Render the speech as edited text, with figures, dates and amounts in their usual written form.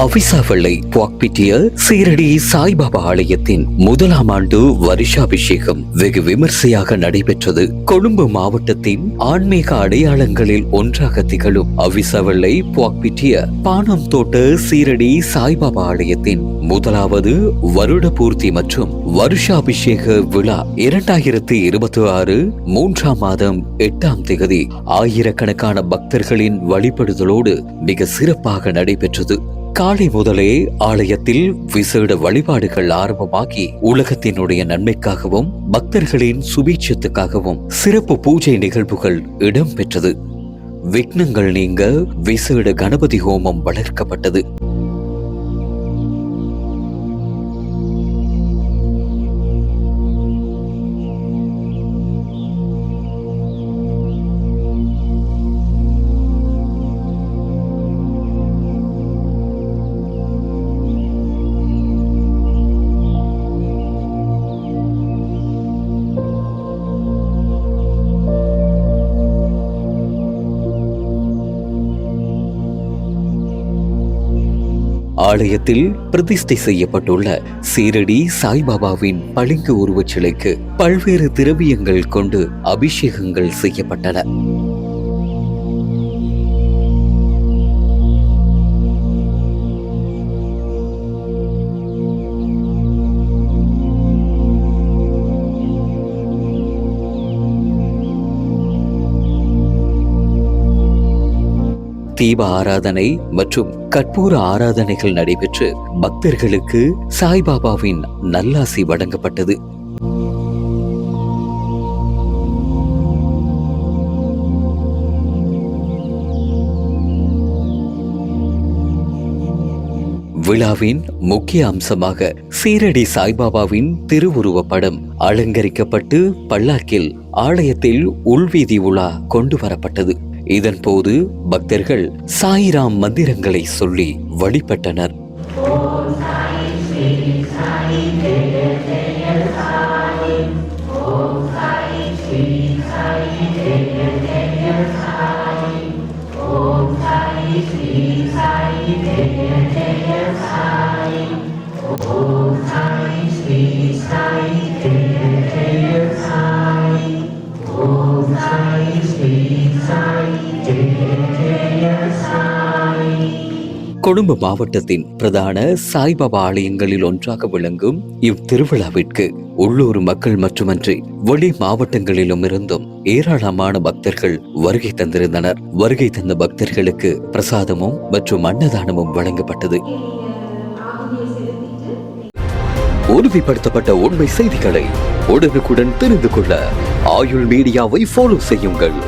அவிசாவளை புவாக்பிட்டிய சீரடி சாய்பாபா ஆலயத்தின் முதலாம் ஆண்டு வருஷாபிஷேகம் வெகு விமர்சையாக நடைபெற்றது. கொழும்பு மாவட்டத்தின் ஆன்மீக அடையாளங்களில் ஒன்றாக திகழும் அவிசாவளை புவாக்பிட்டிய பானம் தோட்ட சீரடி சாய்பாபா ஆலயத்தின் முதலாவது வருட பூர்த்தி மற்றும் வருஷாபிஷேக விழா 2026 3ஆம் மாதம் 8ஆம் தேதி ஆயிரக்கணக்கான பக்தர்களின் வழிபடுதலோடு மிக சிறப்பாக நடைபெற்றது. காலை முதலே ஆலயத்தில் விசேட வழிபாடுகள் ஆரம்பமாகி உலகத்தினுடைய நன்மைக்காகவும் பக்தர்களின் சுபீட்சத்துக்காகவும் சிறப்பு பூஜை நிகழ்வுகள் இடம்பெற்றது. விக்னங்கள் நீங்க விசேட கணபதி ஹோமம் வளர்க்கப்பட்டது. ஆலயத்தில் பிரதிஷ்டை செய்யப்பட்டுள்ள சீரடி சாய்பாபாவின் பளிங்கு உருவச் சிலைக்கு பல்வேறு திரவியங்கள் கொண்டு அபிஷேகங்கள் செய்யப்பட்டன. தீப ஆராதனை மற்றும் கற்பூர ஆராதனைகள் நடைபெற்று பக்தர்களுக்கு சாய்பாபாவின் நல்லாசி வழங்கப்பட்டது. விழாவின் முக்கிய அம்சமாக சீரடி சாய்பாபாவின் திருவுருவ படம் அலங்கரிக்கப்பட்டு பல்லாக்கில் ஆலயத்தில் உள்வீதி உலா கொண்டு வரப்பட்டது. இதன் போது பக்தர்கள் சாயிராம் மந்திரங்களை சொல்லி வழிபட்டனர். கொழும்பு மாவட்டத்தின் பிரதான சாய்பாபா ஆலயங்களில் ஒன்றாக விளங்கும் இவ்திருவிழாவிற்கு உள்ளூர் மக்கள் மட்டுமன்றி வெளி மாவட்டங்களிலும் இருந்தும் ஏராளமான பக்தர்கள் வருகை தந்திருந்தனர். வருகை தந்த பக்தர்களுக்கு பிரசாதமும் மற்றும் அன்னதானமும் வழங்கப்பட்டது. உறுதிப்படுத்தப்பட்ட உண்மை செய்திகளை உடனுக்குடன் தெரிந்து கொள்ள ஆயுள் மீடியாவை ஃபாலோ செய்யுங்கள்.